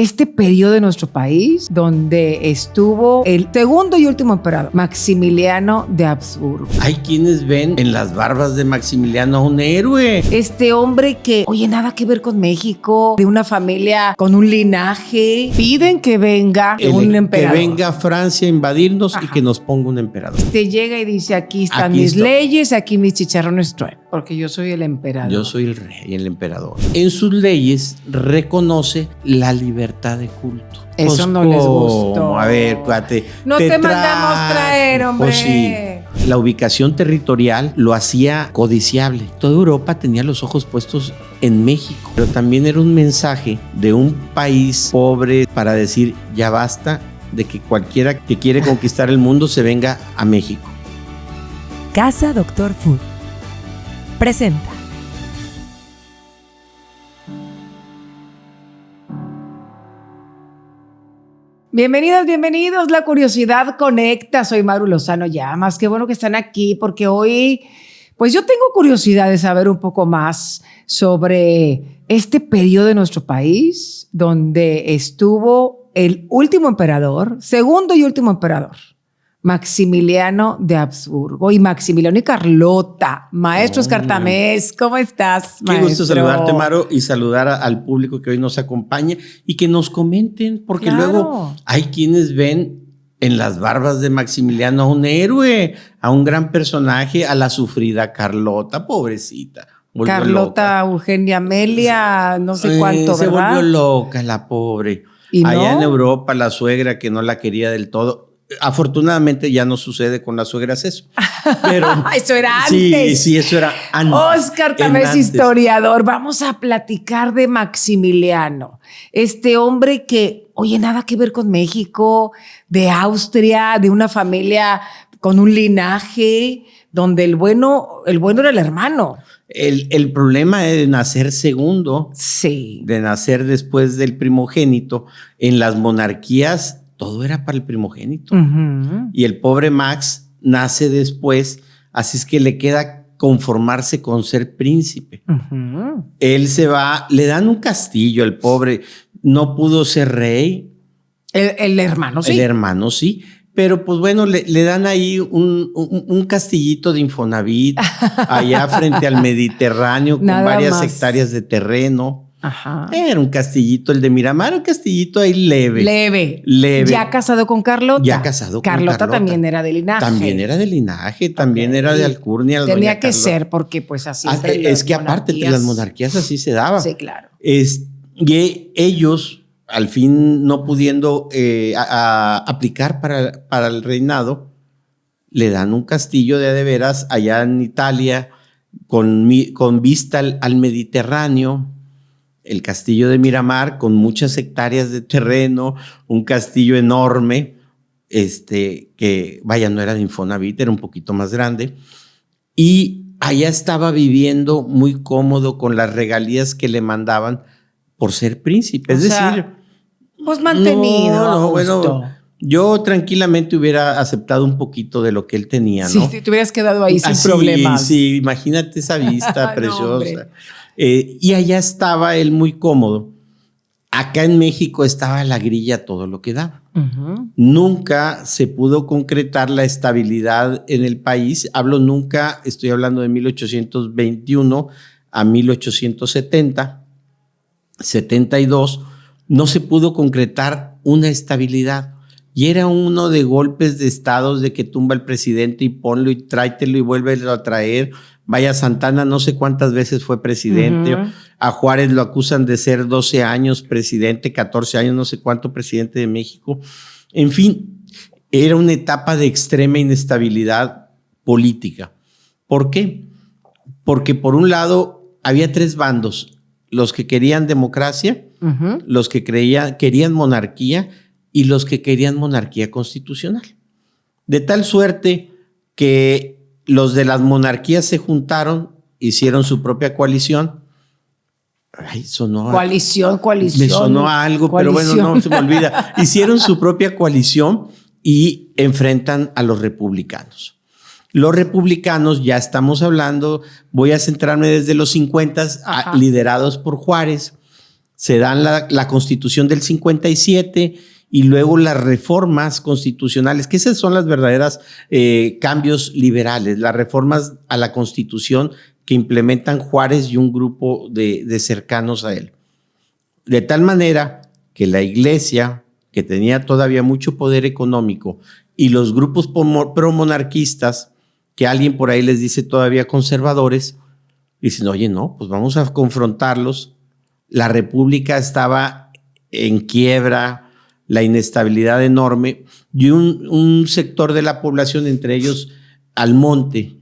este periodo de nuestro país donde estuvo el segundo y último emperador, Maximiliano de Habsburgo. Hay quienes ven en las barbas de Maximiliano a un héroe. Este hombre que, oye, nada que ver con México, de una familia con un linaje. Piden que venga un emperador. Que venga a Francia a invadirnos. Ajá. Y que nos ponga un emperador. Te llega y dice, aquí están mis leyes, aquí mis chicharrones truenan, porque yo soy el emperador. Yo soy el rey, el emperador. En sus leyes reconoce la libertad de culto. Eso pues, no les gustó. A ver, cuate. No te mandamos traer, hombre. Pues sí. La ubicación territorial lo hacía codiciable. Toda Europa tenía los ojos puestos en México, pero también era un mensaje de un país pobre para decir, ya basta de que cualquiera que quiere conquistar el mundo se venga a México. Casa Doctor Food presenta. Bienvenidos, bienvenidos. La curiosidad conecta. Soy Maru Lozano Llamas. Qué bueno que están aquí porque hoy, pues yo tengo curiosidad de saber un poco más sobre este periodo de nuestro país donde estuvo el último emperador, segundo y último emperador, Maximiliano de Habsburgo, y Maximiliano y Carlota. Maestro Escartamés, ¿cómo estás, maestro? Qué gusto saludarte, Maro, y saludar al público que hoy nos acompaña y que nos comenten, porque luego hay quienes ven en las barbas de Maximiliano a un héroe, a un gran personaje, a la sufrida Carlota, pobrecita. Carlota, loca. Eugenia Amelia, no sé cuánto, se ¿verdad? Se volvió loca la pobre. Allá en Europa, la suegra que no la quería del todo. Afortunadamente ya no sucede con las suegras eso. Pero eso era antes. Sí, eso era antes. Oscar Tamés, historiador. Vamos a platicar de Maximiliano. Este hombre que, oye, nada que ver con México, de Austria, de una familia con un linaje donde el bueno era el hermano. El problema de nacer segundo, sí, de nacer después del primogénito, en las monarquías todo era para el primogénito. Uh-huh. Y el pobre Max nace después, así es que le queda conformarse con ser príncipe. Uh-huh. Él se va, le dan un castillo, el pobre no pudo ser rey. El hermano sí. El hermano sí. Pero pues bueno, le dan ahí un castillito de Infonavit allá frente al Mediterráneo con varias hectáreas de terreno. Ajá. Era un castillito, el de Miramar, un castillito ahí leve. ¿Ya casado con Carlota? Ya casado con Carlota. Carlota también era de linaje. También era de linaje, también era de alcurnia. Tenía que ser porque pues así. Es que aparte de las monarquías así se daba. Sí, claro. Y ellos, al fin no pudiendo aplicar para el reinado, le dan un castillo de veras allá en Italia con vista al Mediterráneo, el castillo de Miramar con muchas hectáreas de terreno, un castillo enorme, que vaya, no era de Infonavit, era un poquito más grande, y allá estaba viviendo muy cómodo con las regalías que le mandaban por ser príncipe, es decir, pues mantenido. No, bueno, yo tranquilamente hubiera aceptado un poquito de lo que él tenía, ¿no? Sí, te hubieras quedado ahí sin problemas. Sí, imagínate esa vista preciosa. Y allá estaba él muy cómodo. Acá en México estaba la grilla todo lo que daba. Uh-huh. Nunca se pudo concretar la estabilidad en el país. Estoy hablando de 1821 a 1870, 72. No se pudo concretar una estabilidad. Y era uno de golpes de estados de que tumba el presidente y ponlo y tráetelo y vuélvelo a traer. Vaya, Santana no sé cuántas veces fue presidente. Uh-huh. A Juárez lo acusan de ser 12 años presidente, 14 años, no sé cuánto presidente de México. En fin, era una etapa de extrema inestabilidad política. ¿Por qué? Porque por un lado había tres bandos. Los que querían democracia, uh-huh, los que querían monarquía y los que querían monarquía constitucional. De tal suerte que los de las monarquías se juntaron, hicieron su propia coalición. Ay, sonó. Coalición. Me sonó a algo, pero bueno, no se me olvida. Hicieron su propia coalición y enfrentan a los republicanos. Los republicanos, ya estamos hablando, voy a centrarme desde los 50, liderados por Juárez, Se dan la Constitución del 57 y luego las reformas constitucionales, que esas son las verdaderas cambios liberales, las reformas a la Constitución que implementan Juárez y un grupo de cercanos a él. De tal manera que la iglesia, que tenía todavía mucho poder económico, y los grupos promonarquistas, que alguien por ahí les dice todavía conservadores, dicen, oye, no, pues vamos a confrontarlos. La república estaba en quiebra, la inestabilidad enorme, y un sector de la población, entre ellos Almonte,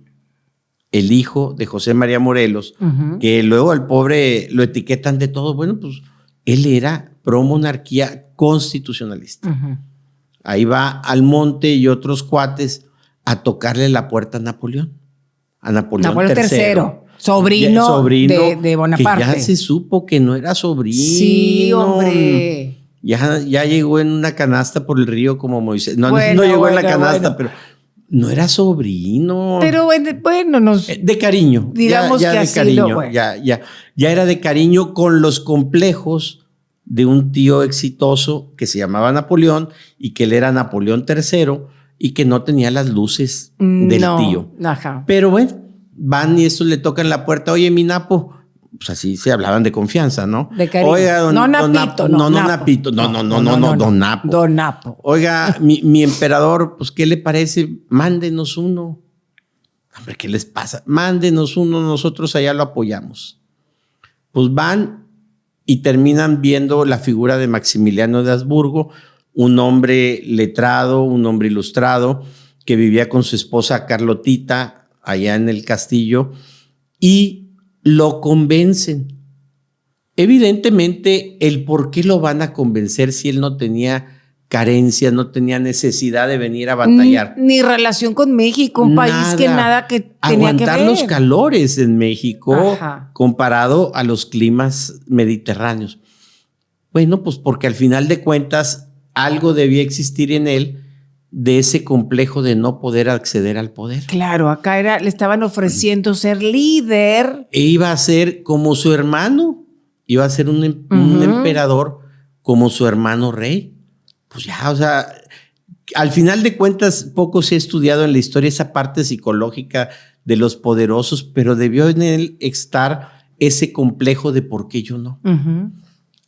el hijo de José María Morelos, que luego al pobre lo etiquetan de todo. Bueno, pues él era pro monarquía constitucionalista. Ahí va Almonte y otros cuates a tocarle la puerta a Napoleón. A Napoleón III. Sobrino de Bonaparte. Que ya se supo que no era sobrino. Sí, hombre. Ya llegó en una canasta por el río como Moisés. No llegó en la canasta, pero no era sobrino. Pero bueno, de cariño. Digamos ya que de así cariño. bueno. Ya era de cariño con los complejos de un tío exitoso que se llamaba Napoleón y que él era Napoleón III y que no tenía las luces del tío. Ajá. Pero bueno, van y estos le tocan la puerta. Oye, mi Napo. Pues así se hablaban de confianza, ¿no? De cariño. Oiga, don Napito. Don Napo. Oiga, mi emperador, pues, ¿qué le parece? Mándenos uno. Hombre, ¿qué les pasa? Mándenos uno, nosotros allá lo apoyamos. Pues van y terminan viendo la figura de Maximiliano de Habsburgo, un hombre letrado, un hombre ilustrado, que vivía con su esposa Carlotita allá en el castillo, y lo convencen. Evidentemente, el por qué lo van a convencer si él no tenía carencias, no tenía necesidad de venir a batallar. Ni relación con México, un país que nada que tenía que ver. Aguantar los calores en México comparado a los climas mediterráneos. Bueno, pues porque al final de cuentas algo debía existir en él de ese complejo de no poder acceder al poder. Claro, acá le estaban ofreciendo ser líder. E iba a ser como su hermano, iba a ser un emperador como su hermano rey. Pues ya, o sea, al final de cuentas poco se ha estudiado en la historia esa parte psicológica de los poderosos, pero debió en él estar ese complejo de por qué yo no.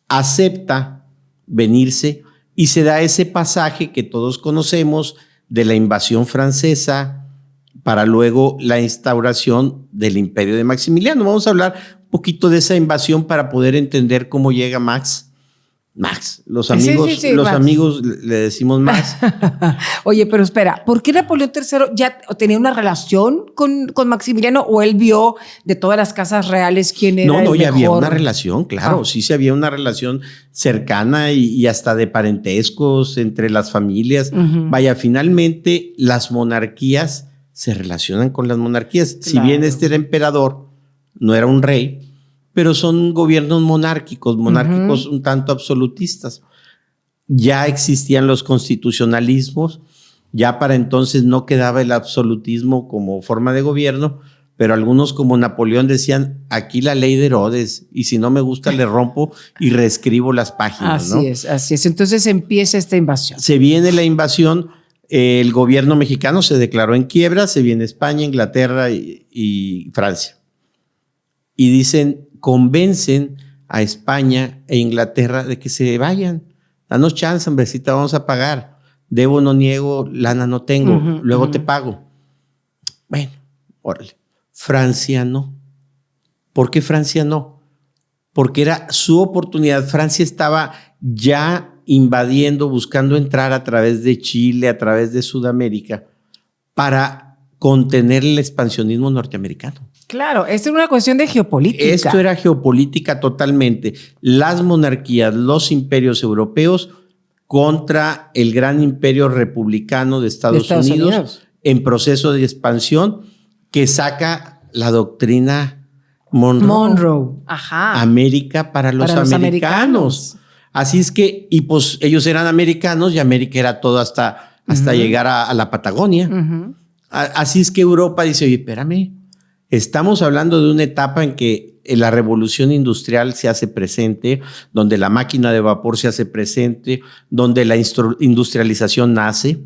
Acepta venirse. Y se da ese pasaje que todos conocemos de la invasión francesa para luego la instauración del imperio de Maximiliano. Vamos a hablar un poquito de esa invasión para poder entender cómo llega Max. Los amigos, sí, Max. Amigos le decimos Max. Oye, pero espera, ¿por qué Napoleón III ya tenía una relación con Maximiliano o él vio de todas las casas reales quién era el mejor? Ya había una relación, claro, sí había una relación cercana y hasta de parentescos entre las familias. Vaya, finalmente las monarquías se relacionan con las monarquías. Claro. Si bien este era emperador, no era un rey, pero son gobiernos monárquicos un tanto absolutistas. Ya existían los constitucionalismos, ya para entonces no quedaba el absolutismo como forma de gobierno, pero algunos como Napoleón decían, aquí la ley de Herodes, y si no me gusta le rompo y reescribo las páginas. Así es. Entonces empieza esta invasión. Se viene la invasión, el gobierno mexicano se declaró en quiebra, se viene España, Inglaterra y Francia. Y convencen a España e Inglaterra de que se vayan. Danos chance, hombrecita, vamos a pagar. Debo, no niego, lana no tengo, luego te pago. Bueno, órale. Francia no. ¿Por qué Francia no? Porque era su oportunidad. Francia estaba ya invadiendo, buscando entrar a través de Chile, a través de Sudamérica, para contener el expansionismo norteamericano. Claro, esto es una cuestión de geopolítica. Esto era geopolítica totalmente. Las monarquías, los imperios europeos contra el gran imperio republicano de Estados Unidos en proceso de expansión que saca la doctrina Monroe. Ajá. América para los americanos. Así es que, y pues ellos eran americanos y América era todo hasta llegar a la Patagonia. Así es que Europa dice, oye, espérame, Estamos hablando de una etapa en que la revolución industrial se hace presente, donde la máquina de vapor se hace presente, donde la industrialización nace.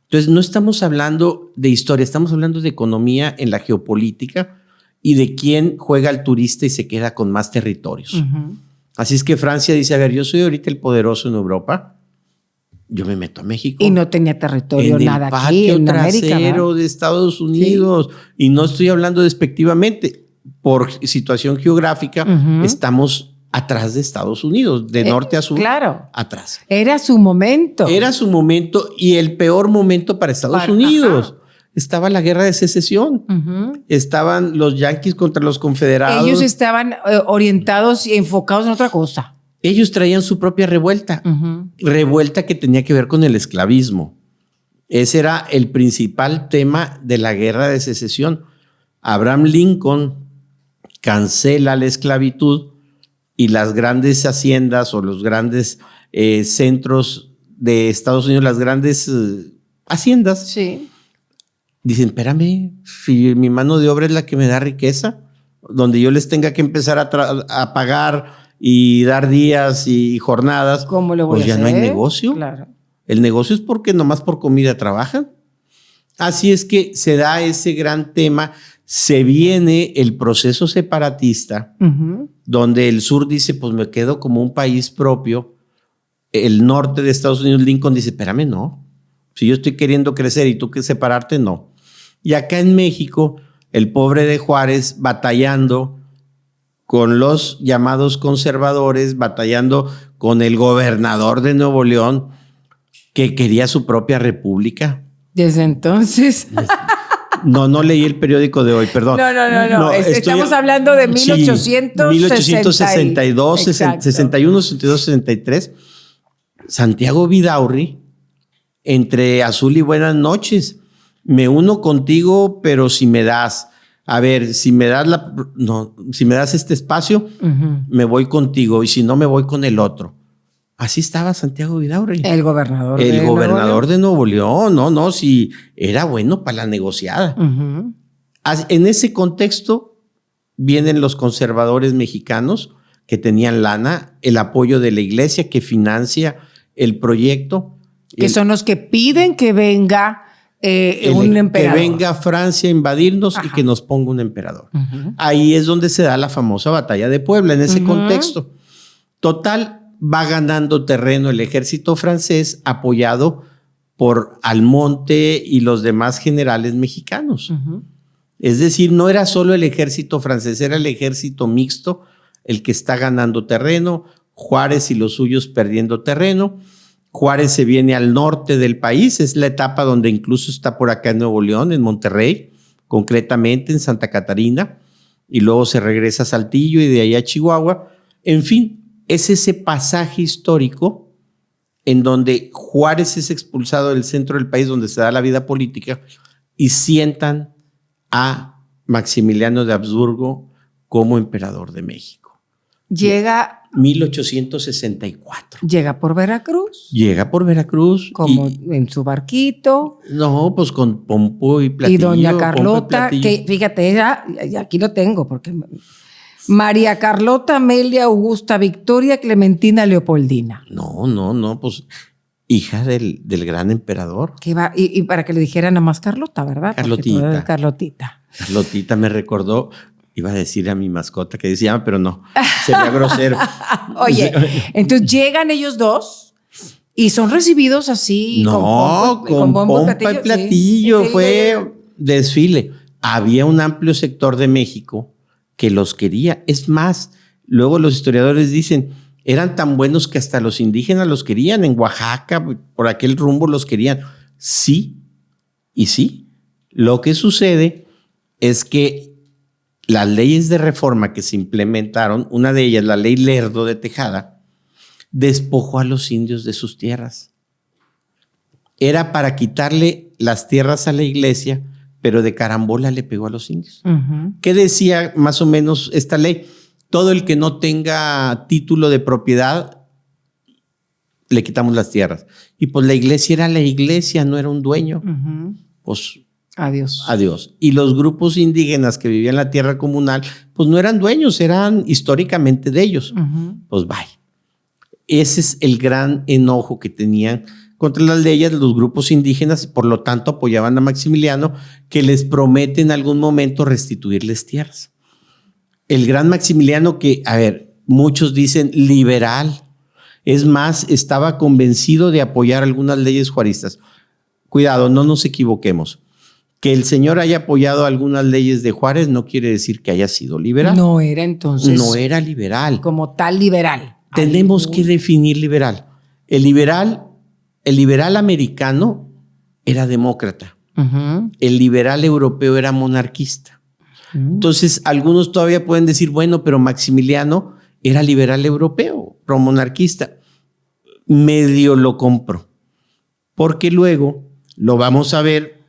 Entonces, no estamos hablando de historia, estamos hablando de economía en la geopolítica y de quién juega al turista y se queda con más territorios. Uh-huh. Así es que Francia dice, a ver, yo soy ahorita el poderoso en Europa, yo me meto a México. Y no tenía territorio en nada el aquí en trasero América, ¿no? de Estados Unidos. Sí. Y no estoy hablando despectivamente. Por situación geográfica, uh-huh, estamos atrás de Estados Unidos, de norte a sur. Claro. Atrás. Era su momento. Era su momento y el peor momento para Estados Unidos. Ajá. Estaba la guerra de secesión. Uh-huh. Estaban los yanquis contra los confederados. Ellos estaban orientados y enfocados en otra cosa. Ellos traían su propia revuelta. Uh-huh. Revuelta que tenía que ver con el esclavismo. Ese era el principal tema de la guerra de secesión. Abraham Lincoln cancela la esclavitud y las grandes haciendas o los grandes centros de Estados Unidos, las grandes haciendas, sí, dicen, espérame, si mi mano de obra es la que me da riqueza, donde yo les tenga que empezar a pagar y dar días y jornadas, ¿cómo lo voy pues a ya hacer? No hay negocio. Claro. El negocio es porque nomás por comida trabajan. Así es que se da ese gran tema. Se viene el proceso separatista, uh-huh, donde el sur dice, pues me quedo como un país propio. El norte de Estados Unidos, Lincoln dice, espérame, no. Si yo estoy queriendo crecer y tú que separarte, no. Y acá en México, el pobre de Juárez batallando con los llamados conservadores, batallando con el gobernador de Nuevo León, que quería su propia república. Desde entonces... No leí el periódico de hoy, perdón. No. Estamos hablando de 1862, 61, 62, 63. Santiago Vidaurri, entre azul y buenas noches. Me uno contigo, pero si me das, a ver, si me das este espacio, uh-huh, me voy contigo, y si no, me voy con el otro. Así estaba Santiago Vidaurri. El gobernador de Nuevo León. No, sí, era bueno para la negociada. Uh-huh. En ese contexto vienen los conservadores mexicanos que tenían lana, el apoyo de la iglesia que financia el proyecto. Que son los que piden que venga un emperador. Que venga Francia a invadirnos, ajá, y que nos ponga un emperador. Uh-huh. Ahí es donde se da la famosa batalla de Puebla, en ese, uh-huh, contexto. Total, va ganando terreno el ejército francés apoyado por Almonte y los demás generales mexicanos. Uh-huh. Es decir, no era solo el ejército francés, era el ejército mixto el que está ganando terreno, Juárez y los suyos perdiendo terreno. Juárez se viene al norte del país, es la etapa donde incluso está por acá en Nuevo León, en Monterrey, concretamente en Santa Catarina, y luego se regresa a Saltillo y de ahí a Chihuahua. En fin, es ese pasaje histórico en donde Juárez es expulsado del centro del país donde se da la vida política y sientan a Maximiliano de Habsburgo como emperador de México. Llega 1864. Llega por Veracruz. Llega por Veracruz. Como en su barquito. No, pues con pompo y platillo. Y doña Carlota, que fíjate, ella, aquí lo tengo, porque María Carlota Amelia Augusta Victoria Clementina Leopoldina. No, pues hija del gran emperador. Que va, y para que le dijeran nada más Carlota, ¿verdad? Carlotita. Carlotita me recordó. Iba a decir a mi mascota que decía, pero no, sería grosero. Oye, entonces llegan ellos dos y son recibidos así. No, con pompa y platillo. Sí. Fue desfile. Había un amplio sector de México que los quería. Es más, luego los historiadores dicen, eran tan buenos que hasta los indígenas los querían. En Oaxaca, por aquel rumbo los querían. Sí, y sí. Lo que sucede es que las leyes de reforma que se implementaron, una de ellas, la ley Lerdo de Tejada, despojó a los indios de sus tierras. Era para quitarle las tierras a la iglesia, pero de carambola le pegó a los indios. Uh-huh. ¿Qué decía más o menos esta ley? Todo el que no tenga título de propiedad, le quitamos las tierras. Y pues la iglesia era la iglesia, no era un dueño. Uh-huh. Pues Adiós. Y los grupos indígenas que vivían en la tierra comunal, pues no eran dueños, eran históricamente de ellos. Pues bye. Ese es el gran enojo que tenían contra las leyes de los grupos indígenas y por lo tanto apoyaban a Maximiliano, que les promete en algún momento restituirles tierras. El gran Maximiliano que, a ver, muchos dicen liberal. Es más, estaba convencido de apoyar algunas leyes juaristas. Cuidado, no nos equivoquemos. Que el señor haya apoyado algunas leyes de Juárez no quiere decir que haya sido liberal. No era entonces. No era liberal. Como tal liberal. Tenemos que definir liberal. El liberal americano era demócrata. El liberal europeo era monarquista. Entonces, algunos todavía pueden decir, bueno, pero Maximiliano era liberal europeo, promonarquista. Medio lo compro. Porque luego lo vamos a ver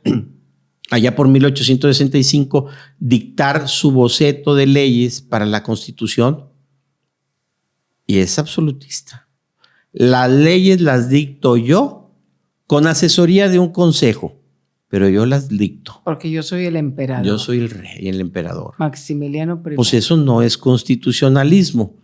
allá por 1865, dictar su boceto de leyes para la Constitución y es absolutista. Las leyes las dicto yo con asesoría de un consejo, pero yo las dicto. Porque yo soy el emperador. Yo soy el rey, el emperador. Maximiliano I. Pues eso no es constitucionalismo,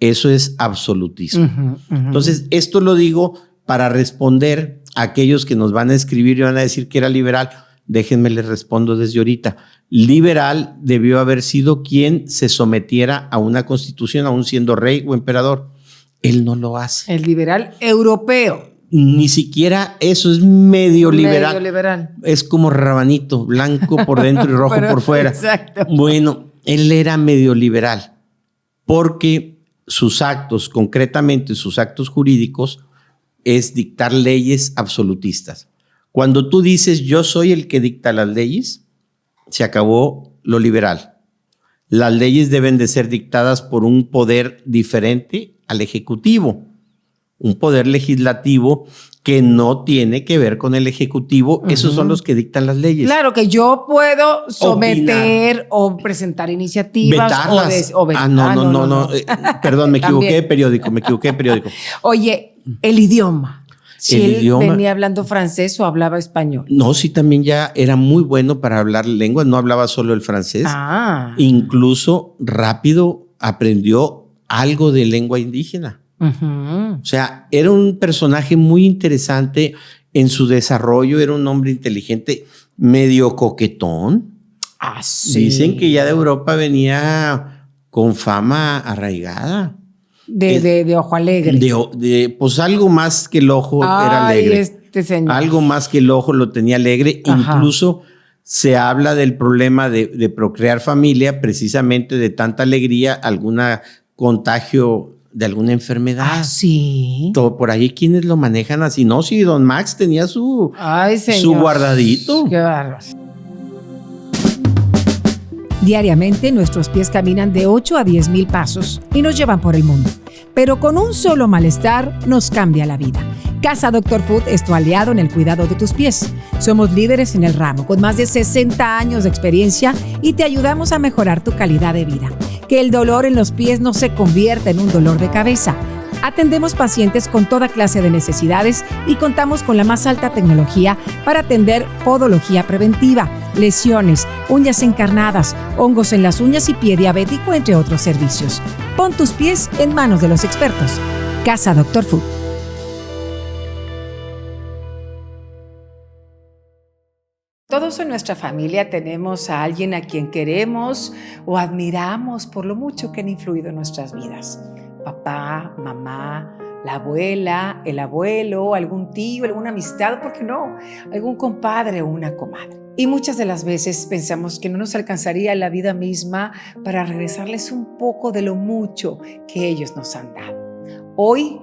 eso es absolutismo. Entonces, esto lo digo para responder a aquellos que nos van a escribir y van a decir que era liberal. Déjenme les respondo desde ahorita. Liberal debió haber sido quien se sometiera a una constitución, aún siendo rey o emperador. Él no lo hace. El liberal europeo. Ni siquiera eso, es medio liberal. Medio liberal. Es como rabanito, blanco por dentro y rojo por fuera. Exacto. Bueno, él era medio liberal porque sus actos, concretamente sus actos jurídicos, es dictar leyes absolutistas. Cuando tú dices yo soy el que dicta las leyes, se acabó lo liberal. Las leyes deben de ser dictadas por un poder diferente al ejecutivo, un poder legislativo que no tiene que ver con el ejecutivo. Esos son los que dictan las leyes. Claro que yo puedo someter o presentar iniciativas. Vetarlas. O vetar. No. Perdón, me equivoqué de periódico. Oye, el idioma. Si El él idioma. venía hablando francés o hablaba español. No, sí, también ya era muy bueno para hablar lenguas, no hablaba solo el francés. Incluso rápido aprendió algo de lengua indígena. O sea, era un personaje muy interesante en su desarrollo, era un hombre inteligente, medio coquetón. Sí. Dicen que ya de Europa venía con fama arraigada. De ojo alegre. Pues algo más que el ojo era alegre. Este señor. Algo más que el ojo lo tenía alegre. Ajá. Incluso se habla del problema de procrear familia, precisamente de tanta alegría, algún contagio de alguna enfermedad. Sí. Todo por ahí, ¿quiénes lo manejan así? No, sí, don Max tenía su guardadito. Qué bárbaro. Diariamente nuestros pies caminan de 8 a 10 mil pasos y nos llevan por el mundo. Pero con un solo malestar nos cambia la vida. Casa Dr. Food es tu aliado en el cuidado de tus pies. Somos líderes en el ramo con más de 60 años de experiencia y te ayudamos a mejorar tu calidad de vida. Que el dolor en los pies no se convierta en un dolor de cabeza. Atendemos pacientes con toda clase de necesidades y contamos con la más alta tecnología para atender podología preventiva, lesiones, uñas encarnadas, hongos en las uñas y pie diabético, entre otros servicios. Pon tus pies en manos de los expertos. Casa Dr. Food. Todos en nuestra familia tenemos a alguien a quien queremos o admiramos por lo mucho que han influido en nuestras vidas. Papá, mamá, la abuela, el abuelo, algún tío, alguna amistad, ¿por qué no? Algún compadre o una comadre. Y muchas de las veces pensamos que no nos alcanzaría la vida misma para regresarles un poco de lo mucho que ellos nos han dado. Hoy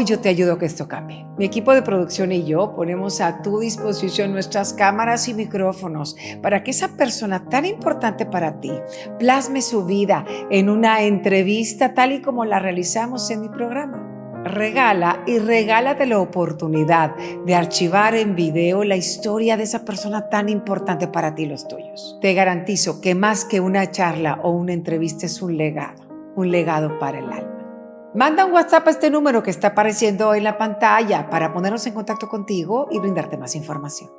yo te ayudo a que esto cambie. Mi equipo de producción y yo ponemos a tu disposición nuestras cámaras y micrófonos para que esa persona tan importante para ti plasme su vida en una entrevista tal y como la realizamos en mi programa. Regala y regálate la oportunidad de archivar en video la historia de esa persona tan importante para ti y los tuyos. Te garantizo que más que una charla o una entrevista es un legado para el alma. Manda un WhatsApp a este número que está apareciendo en la pantalla para ponernos en contacto contigo y brindarte más información.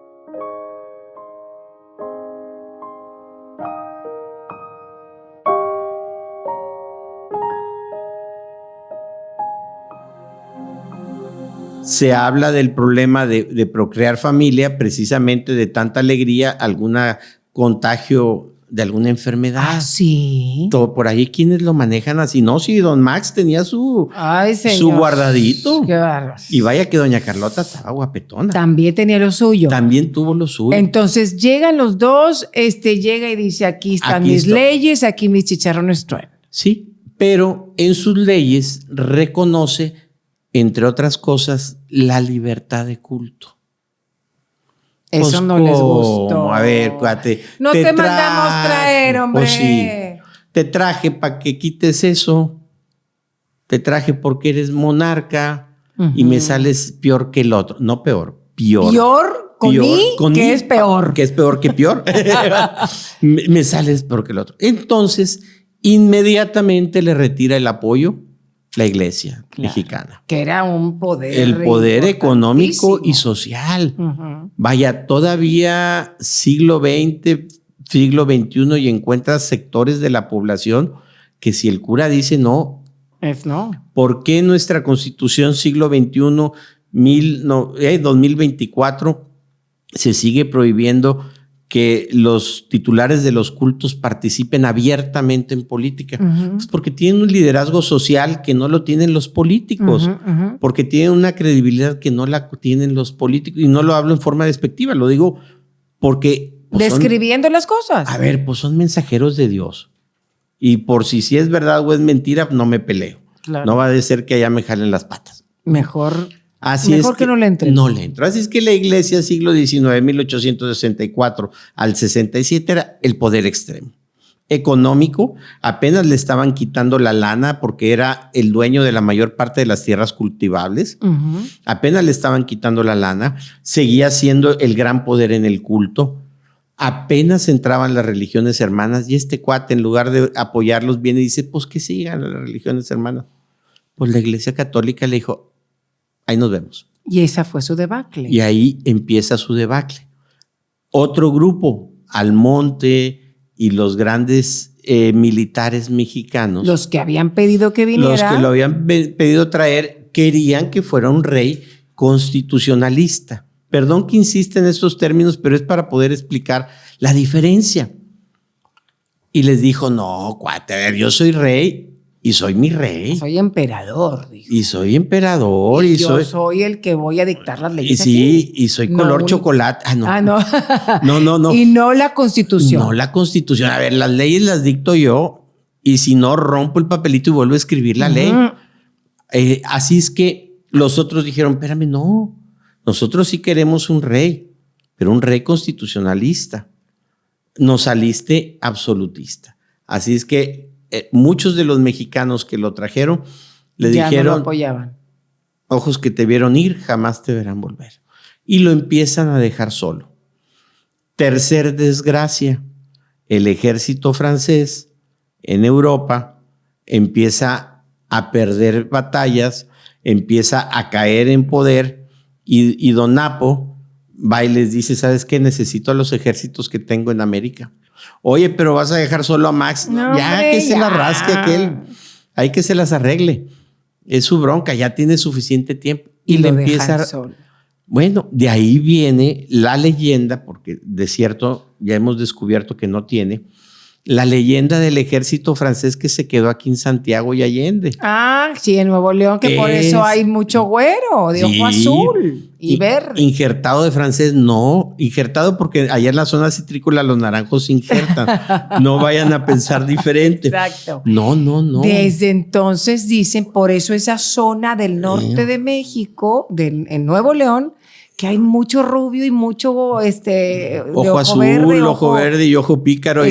se habla del problema de procrear familia, precisamente de tanta alegría, algún contagio de alguna enfermedad. Ah, sí. Todo por ahí, ¿quiénes lo manejan así? No, sí, don Max tenía su guardadito. Qué bárbaro. Y vaya que doña Carlota estaba guapetona. También tenía lo suyo. También tuvo lo suyo. Entonces llegan los dos, llega y dice, aquí están mis leyes, aquí mis chicharrones truenan. Sí, pero en sus leyes reconoce, entre otras cosas, la libertad de culto. Eso pues no les gustó. A ver, cuate. No te mandamos traer, hombre. Pues sí. Te traje para que quites eso. Te traje porque eres monarca y me sales peor que el otro. No peor, peor. ¿Peor? ¿Con mí? Es peor. Que es peor que peor. me sales peor que el otro. Entonces, inmediatamente le retira el apoyo la iglesia mexicana. Que era un poder. El poder económico y social. Vaya, todavía siglo XX, siglo XXI y encuentras sectores de la población que si el cura dice no. Es no. ¿Por qué nuestra constitución siglo XXI, 2024, se sigue prohibiendo que los titulares de los cultos participen abiertamente en política? Pues porque tienen un liderazgo social que no lo tienen los políticos, porque tienen una credibilidad que no la tienen los políticos, y no lo hablo en forma despectiva, lo digo porque... Pues describiendo las cosas. A ver, pues son mensajeros de Dios, y por si es verdad o es mentira, no me peleo. Claro. No va a ser que allá me jalen las patas. Mejor... Así mejor es que no le entre. No le entro. Así es que la iglesia siglo XIX, 1864 al 67, era el poder extremo. Económico, apenas le estaban quitando la lana porque era el dueño de la mayor parte de las tierras cultivables. Apenas le estaban quitando la lana. Seguía siendo el gran poder en el culto. Apenas entraban las religiones hermanas y este cuate, en lugar de apoyarlos, viene y dice, pues que sigan las religiones hermanas. Pues la iglesia católica le dijo, ahí nos vemos. Y esa fue su debacle. Y ahí empieza su debacle. Otro grupo, Almonte y los grandes militares mexicanos. Los que habían pedido que viniera. Los que lo habían pedido traer, querían que fuera un rey constitucionalista. Perdón que insiste en estos términos, pero es para poder explicar la diferencia. Y les dijo, no, cuate, a ver, yo soy rey. Y soy mi rey. Soy emperador. Dijo. Y soy emperador. Y yo soy el que voy a dictar las leyes. Y sí, y soy color chocolate. Ah, no. No. Y no la constitución. No la constitución. A ver, las leyes las dicto yo. Y si no, rompo el papelito y vuelvo a escribir la ley. Así es que los otros dijeron, espérame, no. Nosotros sí queremos un rey, pero un rey constitucionalista. Nos saliste absolutista. Así es que muchos de los mexicanos que lo trajeron le dijeron, no lo apoyaban. Ojos que te vieron ir, jamás te verán volver. Y lo empiezan a dejar solo. Tercer desgracia, el ejército francés en Europa empieza a perder batallas, empieza a caer en poder y Don Napo va y les dice, ¿sabes qué? Necesito a los ejércitos que tengo en América. Oye, pero vas a dejar solo a Max. No, ya hombre, que se la rasque aquel. Hay que se las arregle. Es su bronca, ya tiene suficiente tiempo. Y le empieza solo. Bueno, de ahí viene la leyenda, porque de cierto ya hemos descubierto que no tiene, la leyenda del ejército francés que se quedó aquí en Santiago y Allende. Ah, sí, en Nuevo León, que por eso hay mucho güero, de ojo azul y verde. Injertado de francés, no. Injertado porque allá en la zona citrícola los naranjos se injertan. No vayan a pensar diferente. Exacto. No. Desde entonces dicen, por eso esa zona del norte de México, en Nuevo León, que hay mucho rubio y mucho ojo azul, ojo verde y ojo pícaro.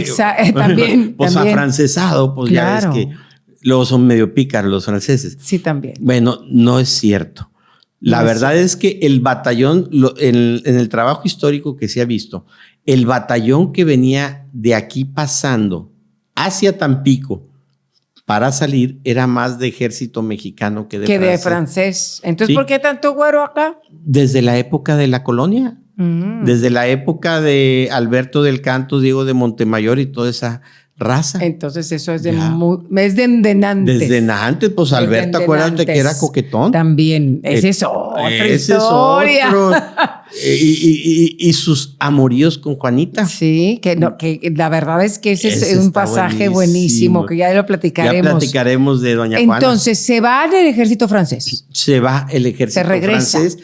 También. Pues también. Afrancesado, pues claro. Ya ves que luego son medio pícaros los franceses. Sí, también. Bueno, no es cierto. La verdad es que el batallón, en el trabajo histórico que se ha visto, el batallón que venía de aquí pasando hacia Tampico para salir era más de ejército mexicano que de francés. Entonces, ¿sí? ¿Por qué tanto güero acá? Desde la época de la colonia, desde la época de Alberto del Canto, Diego de Montemayor y toda esa raza. Entonces eso es de endenantes. Desde antes, pues Alberto, acuérdate que era coquetón. También, esa es otra historia. Es otro. Y sus amoríos con Juanita. Sí, que la verdad es que ese es un pasaje buenísimo, que ya lo platicaremos. Ya platicaremos de doña Juana. Entonces, se va el ejército francés. Se va el ejército francés.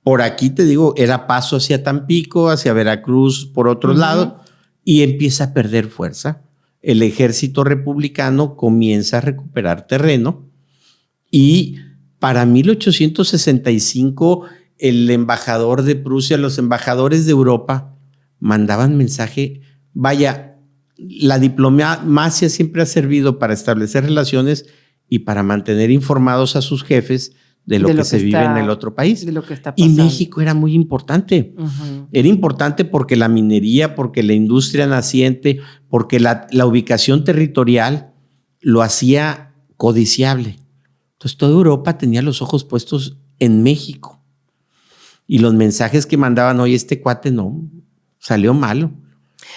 Por aquí te digo, era paso hacia Tampico, hacia Veracruz, por otro lado, y empieza a perder fuerza. El ejército republicano comienza a recuperar terreno y para 1865 el embajador de Prusia, los embajadores de Europa mandaban mensaje. Vaya, la diplomacia siempre ha servido para establecer relaciones y para mantener informados a sus jefes de lo que se vive en el otro país. De lo que está pasando. Y México era muy importante. Era importante porque la minería, porque la industria naciente, porque la ubicación territorial lo hacía codiciable. Entonces toda Europa tenía los ojos puestos en México. Y los mensajes que mandaban, oye, este cuate no, salió malo.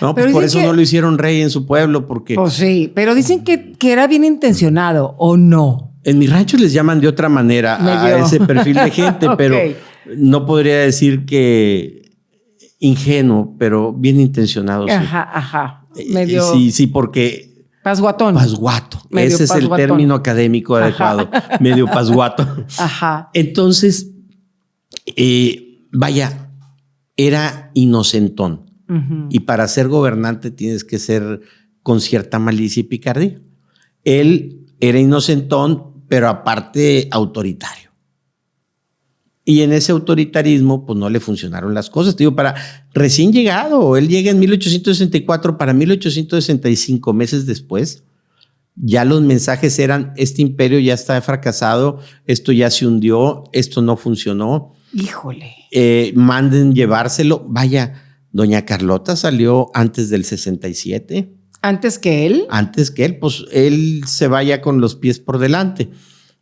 No, pues por eso no lo hicieron rey en su pueblo, porque... Pues sí, pero dicen que era bien intencionado, ¿o no? En mi rancho les llaman de otra manera a ese perfil de gente, pero no podría decir que ingenuo, pero bien intencionado. Ajá. Medio... Sí, porque... Pasguatón. Pasguato. Ese es el término académico adecuado. Medio pasguato. Ajá. Entonces, vaya, era inocentón. Y para ser gobernante tienes que ser con cierta malicia y picardía. Él era inocentón, pero aparte autoritario. Y en ese autoritarismo, pues no le funcionaron las cosas. Te digo, para recién llegado, él llega en 1864, para 1865, meses después, ya los mensajes eran, este imperio ya está fracasado, esto ya se hundió, esto no funcionó. Híjole. Manden llevárselo. Vaya, doña Carlota salió antes del 67. ¿Antes que él? Antes que él, pues él se vaya con los pies por delante.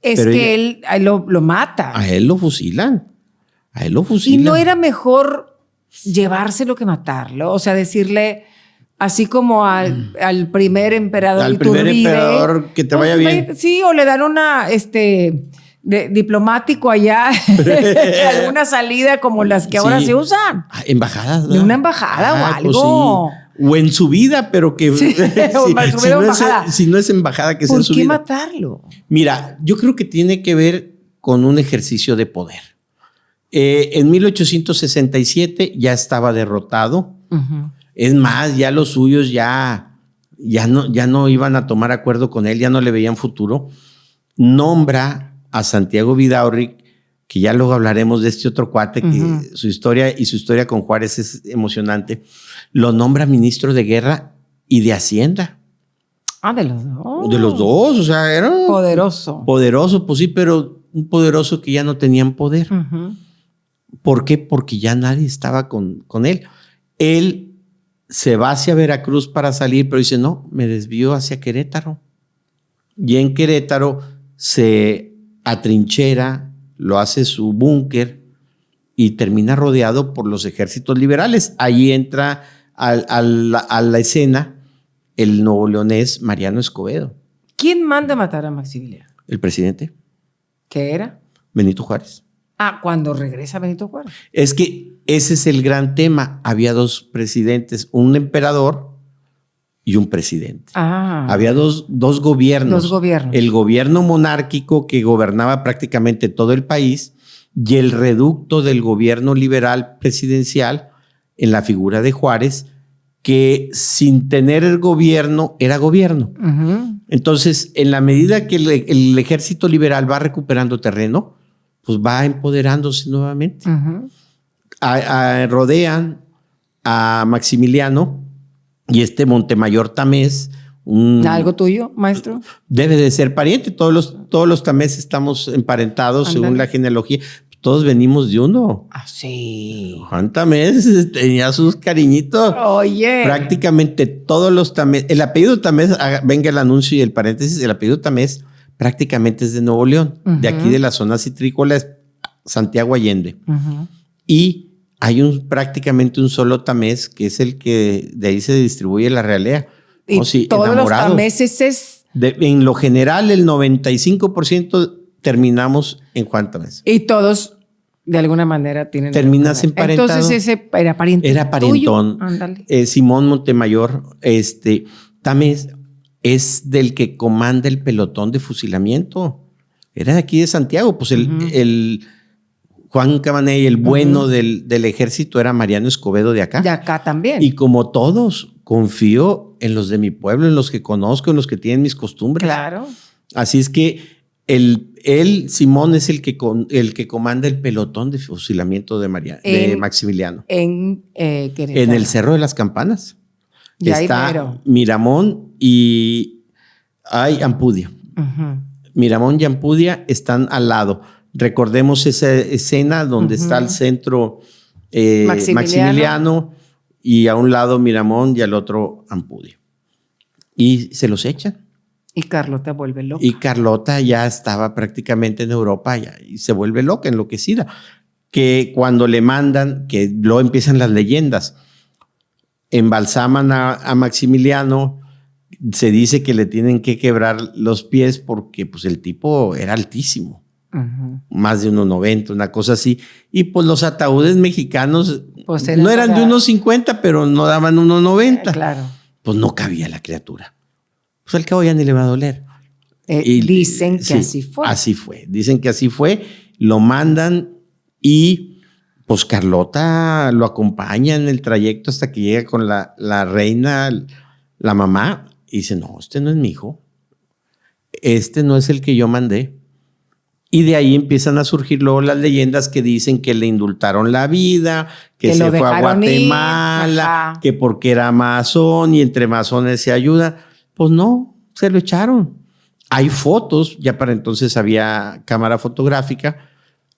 Es pero que él lo mata. A él lo fusilan. ¿Y no era mejor llevárselo que matarlo? O sea, decirle, así como al primer emperador. Al primer emperador, que te vaya bien. Sí, o le dan una diplomático allá, alguna salida como las que ahora se usan. Embajadas, ¿no? De una embajada o algo. Pues sí. O en su vida, pero que si no es embajada, que sea en su vida. ¿Por qué matarlo? Mira, yo creo que tiene que ver con un ejercicio de poder. En 1867 ya estaba derrotado. Es más, ya los suyos ya no iban a tomar acuerdo con él, ya no le veían futuro. Nombra a Santiago Vidaurri, que ya luego hablaremos de este otro cuate, que su historia con Juárez es emocionante. Lo nombra ministro de Guerra y de Hacienda. Ah, de los dos. De los dos, o sea, era... Poderoso. Poderoso, pues sí, pero un poderoso que ya no tenían poder. ¿Por qué? Porque ya nadie estaba con él. Él se va hacia Veracruz para salir, pero dice, no, me desvío hacia Querétaro. Y en Querétaro se atrinchera, lo hace su búnker y termina rodeado por los ejércitos liberales. Ahí entra a la escena el nuevoleonés Mariano Escobedo. ¿Quién manda a matar a Maximiliano? El presidente. ¿Qué era? Benito Juárez. Ah, cuando regresa Benito Juárez. Es que ese es el gran tema. Había dos presidentes, un emperador y un presidente. Había dos gobiernos. Dos gobiernos. El gobierno monárquico que gobernaba prácticamente todo el país y el reducto del gobierno liberal presidencial en la figura de Juárez, que sin tener el gobierno era gobierno. Entonces, en la medida que el ejército liberal va recuperando terreno, pues va empoderándose nuevamente. Rodean a Maximiliano y Montemayor Tamés. ¿Algo tuyo, maestro? Debe de ser pariente. Todos los Tamés estamos emparentados. Andale. Según la genealogía. Todos venimos de uno. Ah, sí. Juan Tamés tenía sus cariñitos. Oye. Prácticamente todos los Tamés. El apellido Tamés, venga el anuncio y el paréntesis, el apellido Tamés prácticamente es de Nuevo León. De aquí de la zona citrícola es Santiago Allende. Y hay prácticamente un solo Tamés, que es el que de ahí se distribuye la realea. Y sí, todos enamorados. los meses En lo general, el 95% terminamos en Juan Tamés. y todos de alguna manera tienen. Terminas emparentado. Entonces ese era pariente. Era parientón. Simón Montemayor, Tamés es del que comanda el pelotón de fusilamiento. Era de aquí de Santiago. Pues el Juan Camaney, el bueno del ejército, era Mariano Escobedo de acá. De acá también. Y como todos, confío en los de mi pueblo, en los que conozco, en los que tienen mis costumbres. Claro. Así es que Simón, es el que comanda el pelotón de fusilamiento de Maximiliano. En Querétaro. En el Cerro de las Campanas. Y ahí está mero. Miramón y hay Ampudia. Miramón y Ampudia están al lado. Recordemos esa escena donde está el centro Maximiliano y a un lado Miramón y al otro Ampudia. Y se los echan. Y Carlota vuelve loca. Y Carlota ya estaba prácticamente en Europa y se vuelve loca, enloquecida. Que cuando le mandan, que luego empiezan las leyendas, embalsaman a Maximiliano, se dice que le tienen que quebrar los pies porque pues, el tipo era altísimo. Más de 1.90, una cosa así. Y pues los ataúdes mexicanos pues no eran de 1.50, pero no daban 1.90. Claro. Pues no cabía la criatura. Pues al cabo ya ni le va a doler. Dicen que así fue. Así fue. Dicen que así fue. Lo mandan y pues Carlota lo acompaña en el trayecto hasta que llega con la reina, la mamá, y dice, no, este no es mi hijo. Este no es el que yo mandé. Y de ahí empiezan a surgir luego las leyendas que dicen que le indultaron la vida, que se fue a Guatemala, que porque era masón y entre masones se ayuda. Pues no, se lo echaron. Hay fotos, ya para entonces había cámara fotográfica,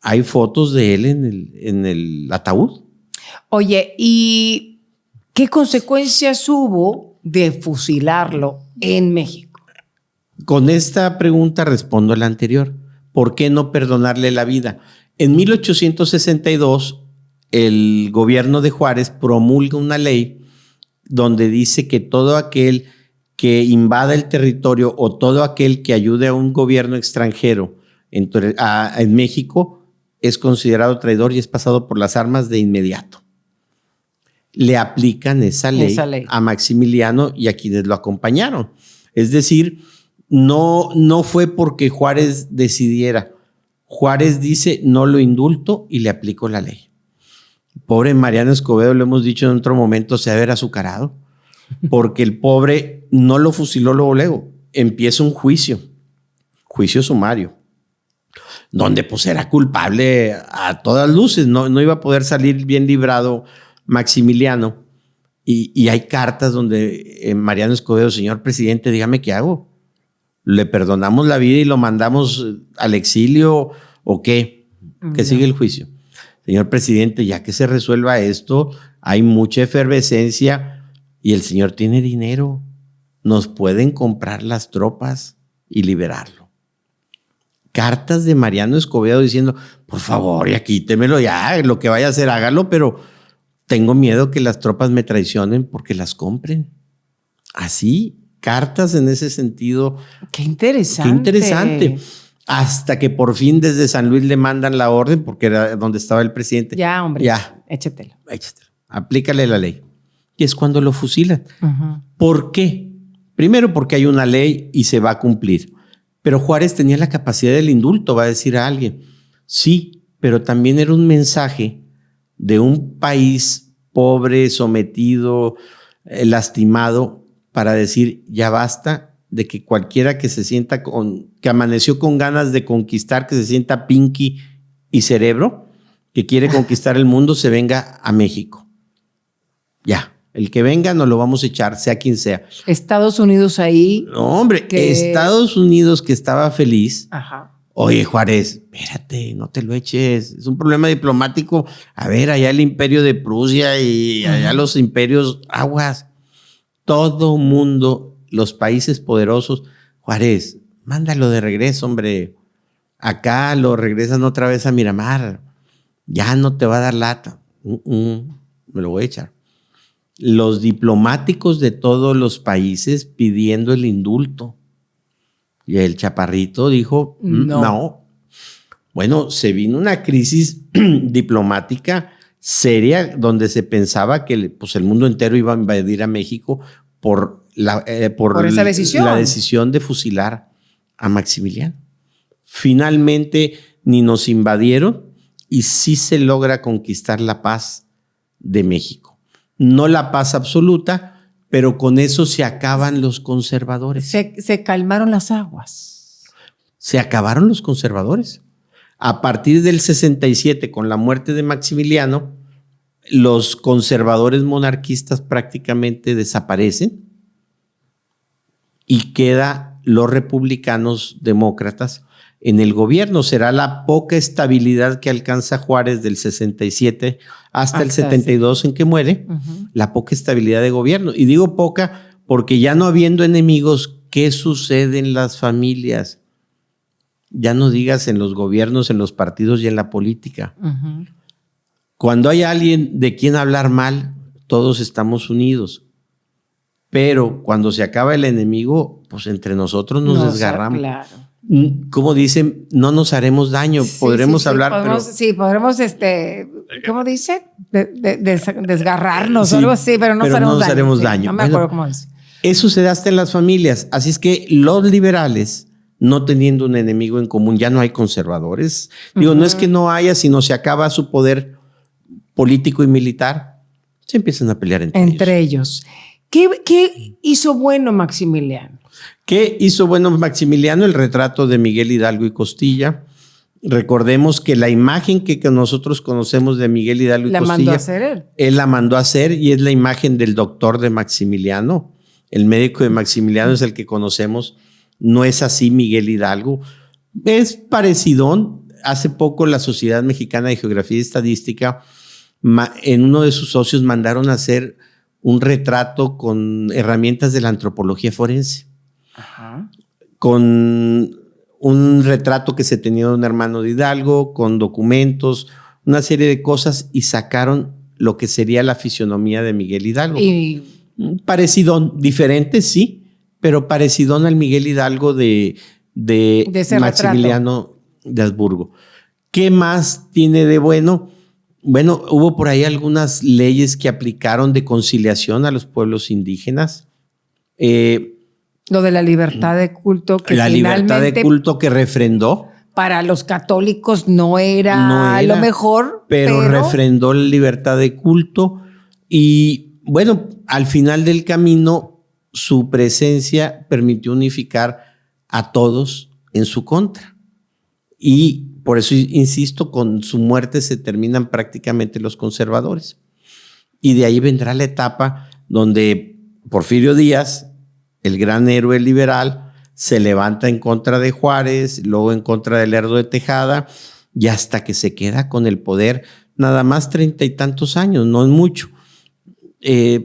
hay fotos de él en el ataúd. Oye, ¿y qué consecuencias hubo de fusilarlo en México? Con esta pregunta respondo a la anterior. ¿Por qué no perdonarle la vida? En 1862, el gobierno de Juárez promulga una ley donde dice que todo aquel que invada el territorio o todo aquel que ayude a un gobierno extranjero en México es considerado traidor y es pasado por las armas de inmediato. Le aplican esa ley a Maximiliano y a quienes lo acompañaron. Es decir, no fue porque Juárez decidiera. Juárez dice, no lo indulto y le aplico la ley. Pobre Mariano Escobedo, lo hemos dicho en otro momento, se ha de ver azucarado. Porque el pobre no lo fusiló luego. Empieza un juicio sumario, donde pues era culpable a todas luces. No iba a poder salir bien librado Maximiliano. Y hay cartas donde Mariano Escobedo, señor presidente, dígame qué hago. ¿Le perdonamos la vida y lo mandamos al exilio o qué? Que sigue el juicio. Señor presidente, ya que se resuelva esto, hay mucha efervescencia y el señor tiene dinero. Nos pueden comprar las tropas y liberarlo. Cartas de Mariano Escobedo diciendo, por favor, ya quítemelo ya, lo que vaya a hacer, hágalo, pero tengo miedo que las tropas me traicionen porque las compren. Así, cartas en ese sentido. Qué interesante. Qué interesante. Hasta que por fin desde San Luis le mandan la orden, porque era donde estaba el presidente. Ya, hombre, ya. Échatelo. Aplícale la ley. Y es cuando lo fusilan. ¿Por qué? Primero porque hay una ley y se va a cumplir. Pero Juárez tenía la capacidad del indulto, va a decir a alguien. Sí, pero también era un mensaje de un país pobre, sometido, lastimado, para decir, ya basta de que cualquiera que se sienta que amaneció con ganas de conquistar, que se sienta Pinky y cerebro, que quiere conquistar el mundo, se venga a México. Ya, el que venga nos lo vamos a echar, sea quien sea. Estados Unidos ahí. No, hombre, Estados Unidos que estaba feliz. Ajá. Oye, Juárez, espérate, no te lo eches. Es un problema diplomático. A ver, allá el imperio de Prusia y allá los imperios, aguas. Todo mundo, los países poderosos. Juárez, mándalo de regreso, hombre. Acá lo regresan otra vez a Miramar. Ya no te va a dar lata. Me lo voy a echar. los diplomáticos de todos los países pidiendo el indulto. Y el chaparrito dijo, no. Bueno, se vino una crisis diplomática seria donde se pensaba que pues, el mundo entero iba a invadir a México por esa decisión. La decisión de fusilar a Maximiliano. Finalmente ni nos invadieron y sí se logra conquistar la paz de México. No la paz absoluta, pero con eso se acaban los conservadores. Se calmaron las aguas. Se acabaron los conservadores. A partir del 67, con la muerte de Maximiliano, los conservadores monarquistas prácticamente desaparecen y queda los republicanos demócratas en el gobierno. Será la poca estabilidad que alcanza Juárez del 67 hasta el 72 en que muere, la poca estabilidad de gobierno. Y digo poca porque ya no habiendo enemigos, ¿qué sucede en las familias? Ya no digas en los gobiernos, en los partidos y en la política. Cuando hay alguien de quien hablar mal, todos estamos unidos. Pero cuando se acaba el enemigo, pues entre nosotros nos desgarramos. Claro. Como dicen, no nos haremos daño, podremos hablar. Podremos, pero... Sí, podremos, ¿cómo dice? Desgarrarnos o algo así, pero no nos haremos daño. No me acuerdo cómo dice. Eso se da hasta en las familias. Así es que los liberales, no teniendo un enemigo en común, ya no hay conservadores. Digo, no es que no haya, sino se acaba su poder político y militar. Se empiezan a pelear entre ellos. ¿Qué hizo bueno Maximiliano? ¿Qué hizo bueno Maximiliano? El retrato de Miguel Hidalgo y Costilla. Recordemos que la imagen que nosotros conocemos de Miguel Hidalgo y Costilla, la mandó a hacer él. Él la mandó a hacer y es la imagen del doctor de Maximiliano. El médico de Maximiliano es el que conocemos. No es así Miguel Hidalgo. Es parecidón. Hace poco la Sociedad Mexicana de Geografía y Estadística, en uno de sus socios, mandaron a hacer un retrato con herramientas de la antropología forense. Con un retrato que se tenía de un hermano de Hidalgo, con documentos, una serie de cosas, y sacaron lo que sería la fisionomía de Miguel Hidalgo. Parecidón, diferente, sí, pero parecidón al Miguel Hidalgo de Maximiliano de Habsburgo. ¿Qué más tiene de bueno? Bueno, hubo por ahí algunas leyes que aplicaron de conciliación a los pueblos indígenas. Lo de la libertad de culto. La libertad de culto que refrendó. Para los católicos no era lo mejor. Pero refrendó la libertad de culto. Y bueno, al final del camino, su presencia permitió unificar a todos en su contra. Y por eso, insisto, con su muerte se terminan prácticamente los conservadores. Y de ahí vendrá la etapa donde Porfirio Díaz, el gran héroe liberal, se levanta en contra de Juárez, luego en contra de Lerdo de Tejada, y hasta que se queda con el poder nada más 30 y tantos años, no es mucho,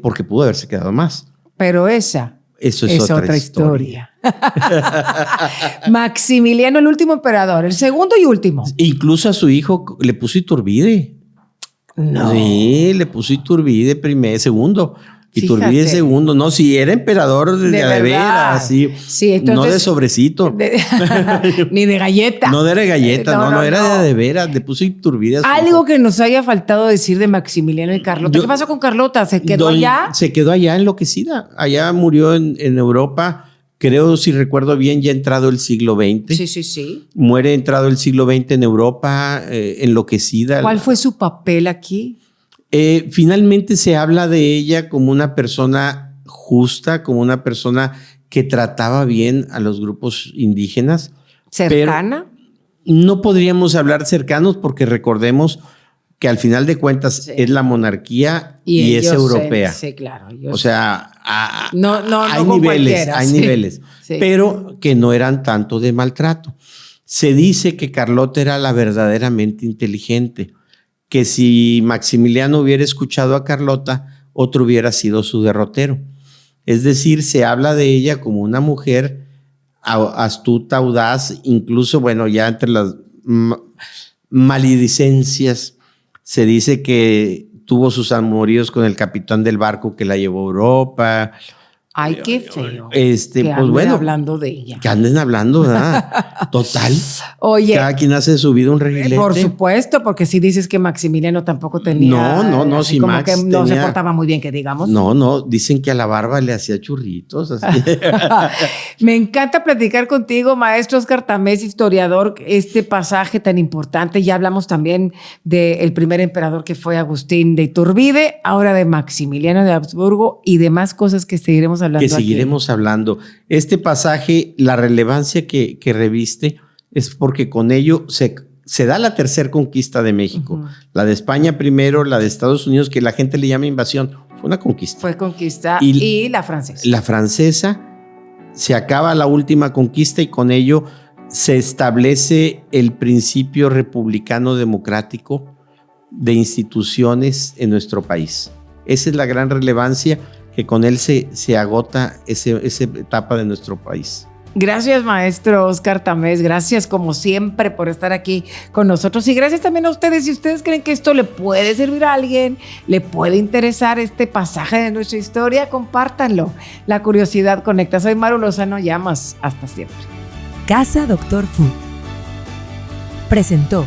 porque pudo haberse quedado más. Pero eso es otra historia. Maximiliano, el último emperador, el segundo y último. Incluso a su hijo le puso Iturbide. No. Sí, le puso Iturbide segundo. Iturbide segundo, no, si era emperador de veras, sí, entonces, no de sobrecito. Ni de galleta. No de galleta, no era de veras, le puso Iturbide. Algo que nos haya faltado decir de Maximiliano y Carlota. ¿Qué pasó con Carlota? ¿Se quedó allá? Se quedó allá enloquecida. Allá murió en Europa. Creo, si recuerdo bien, ya entrado el siglo XX. Sí. Muere entrado el siglo XX en Europa, enloquecida. ¿Cuál fue su papel aquí? Finalmente se habla de ella como una persona justa, como una persona que trataba bien a los grupos indígenas. ¿Cercana? No podríamos hablar cercanos porque recordemos que al final de cuentas es la monarquía y es europea. Sí, claro. O sea, hay niveles, pero que no eran tanto de maltrato. Se dice que Carlota era la verdaderamente inteligente, que si Maximiliano hubiera escuchado a Carlota, otro hubiera sido su derrotero. Es decir, se habla de ella como una mujer astuta, audaz, incluso, bueno, ya entre las maledicencias se dice que tuvo sus amoríos con el capitán del barco que la llevó a Europa. Ay, qué feo. Pues bueno, hablando de ella. Que anden hablando, ¿verdad? Total. Oye. Cada quien hace de su vida un reguilete. Por supuesto, porque si dices que Maximiliano tampoco tenía. No, si como Max que no se portaba muy bien, que digamos. No, dicen que a la barba le hacía churritos. Así. Me encanta platicar contigo, maestro Óscar Tamés, historiador, este pasaje tan importante. Ya hablamos también del primer emperador que fue Agustín de Iturbide, ahora de Maximiliano de Habsburgo y demás cosas que seguiremos hablando. Que seguiremos hablando. Este pasaje, la relevancia que reviste es porque con ello se da la tercera conquista de México. Uh-huh. La de España primero, la de Estados Unidos, que la gente le llama invasión. Fue una conquista. Fue conquista y la francesa. La francesa, se acaba la última conquista y con ello se establece el principio republicano democrático de instituciones en nuestro país. Esa es la gran relevancia, que con él se agota esa etapa de nuestro país. Gracias, maestro Óscar Tamés. Gracias, como siempre, por estar aquí con nosotros. Y gracias también a ustedes. Si ustedes creen que esto le puede servir a alguien, le puede interesar este pasaje de nuestra historia, compártanlo. La curiosidad conecta. Soy Maru Lozano Llamas. Hasta siempre. Casa Doctor Food presentó